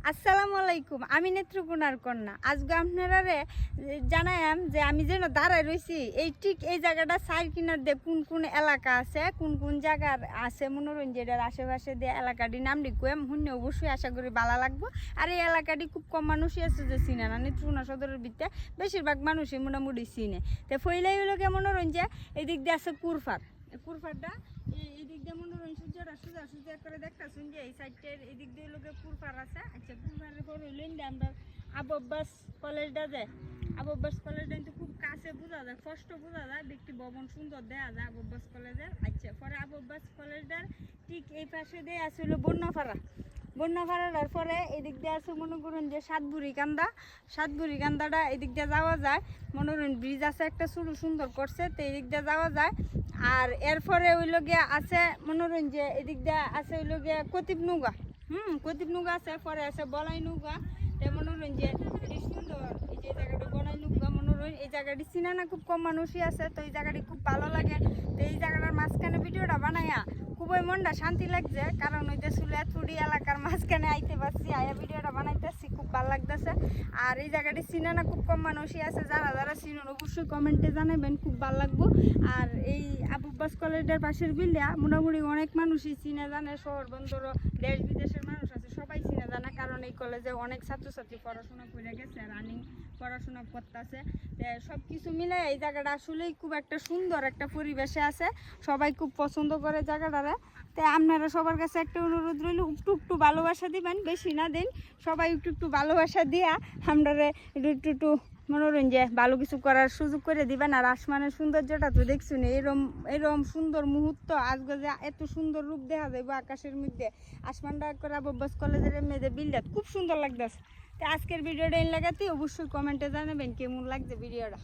আসসালামু আলাইকুম। আমি নেত্রকোনার কন্যা। আজকে আপনারা জানাইম যে আমি যেন দাঁড়ায় রয়েছি এই জায়গাটা সাইড কিনার দিয়ে কোন এলাকা আছে, কোন জায়গার আছে মনোরঞ্জনের আশেপাশে দিয়ে এলাকাটির নাম লিখুম শুনে অবশ্যই আশা করি ভালো লাগবো। আর এই এলাকাটি খুব কম মানুষই আছে যে চিনে না। নেত্রকোনা সদরের ভিতরে বেশিরভাগ মানুষই মোটামুটি চিনে। তো ফইলাই হলো কে মনোরঞ্জন এদিক দিয়ে আছে কুরফারটা এদিক দিয়ে মনোরঞ্জন সূর্যটা সোজা করে দেখতেছেন যে এই সাইডটার এদিক দিয়ে লোকে কুরফার আছে। আচ্ছা, কুরফারের পর হইলেন যে আমরা আবব্বাস কলেজটা যায়। আবব্বাস কলেজটা কিন্তু খুব কাছে বোঝা যায়, স্পষ্ট বোঝা যায়, দেখতে ভবন সুন্দর দেখা যায় আবব্বাস কলেজের। আচ্ছা, পরে আবব্বাস কলেজটার ঠিক এই পাশে দিয়ে আছে হলো বন্যাফাড়ার পরে এদিক দিয়ে আছে মনে করুন যে সাতবুড়ি কান্দাটা এদিক দিয়ে যাওয়া যায়। মনোরঞ্জন ব্রিজ আছে একটা ছোটো সুন্দর করছে, তো এদিক দিয়ে যাওয়া যায়। আর এরপরে ওইলো গিয়া আছে মনোরঞ্জন এদিক দিয়ে আছে ওইলো গিয়া কতিপ নৌকা আছে, পরে আছে বলাই নৌকা। তো মনোরঞ্জন এটি সুন্দর, এই যে জায়গাটা বলাই নৌকা মনোরঞ্জন এই জায়গাটি চিনা না খুব কম মানুষই আছে, তো এই জায়গাটি খুব ভালো লাগে। তো এই জায়গাটার মাঝখানে ভিডিওটা বানাইয়া খুবই মনটা শান্তি লাগছে, কারণ ওই যে সুলিয়াতুড়ি এলাকার মাঝখানে আইতে পারছি, আয়া ভিডিওটা বানাইতেছি, খুব ভালো লাগতেছে। আর এই জায়গাটি চিনে না খুব কম মানুষই আছে, যারা চিনুন অবশ্যই কমেন্টে জানাবেন, খুব ভালো লাগবো। আর এই আবব্বাস কলেজের পাশের বিল্ডিয়া মোটামুটি অনেক মানুষই চিনে জানে, শহর বন্দর দেশ বিদেশের মানুষ আছে সবাই চিনে জানে, কারণ এই কলেজে অনেক ছাত্রছাত্রী পড়াশোনা করে গেছে, রানিং পড়াশোনা করতেছে। সব কিছু মিলে এই জায়গাটা আসলেই খুব একটা সুন্দর একটা পরিবেশে আছে, সবাই খুব পছন্দ করে জায়গাটারে। তো আপনারা সবার কাছে একটা অনুরোধ রইল, একটু ভালোবাসা দিবেন, বেশি না দিন, সবাই একটু ভালোবাসা দিয়া আপনারা একটু মনোরঞ্জন ভালো কিছু করার সুযোগ করে দিবেন। আর আসমানের সৌন্দর্যটা তো দেখছুন, এরকম সুন্দর মুহূর্ত আজকে যে এত সুন্দর রূপ দেখা যাবে আকাশের মধ্যে, আসমানটা করে আবব্বাস কলেজের মেয়েদের বিল্ডার খুব সুন্দর লাগতেছে। তো আজকের ভিডিওটা এই লাগাতে অবশ্যই কমেন্টে জানাবেন কেমন লাগছে ভিডিওটা।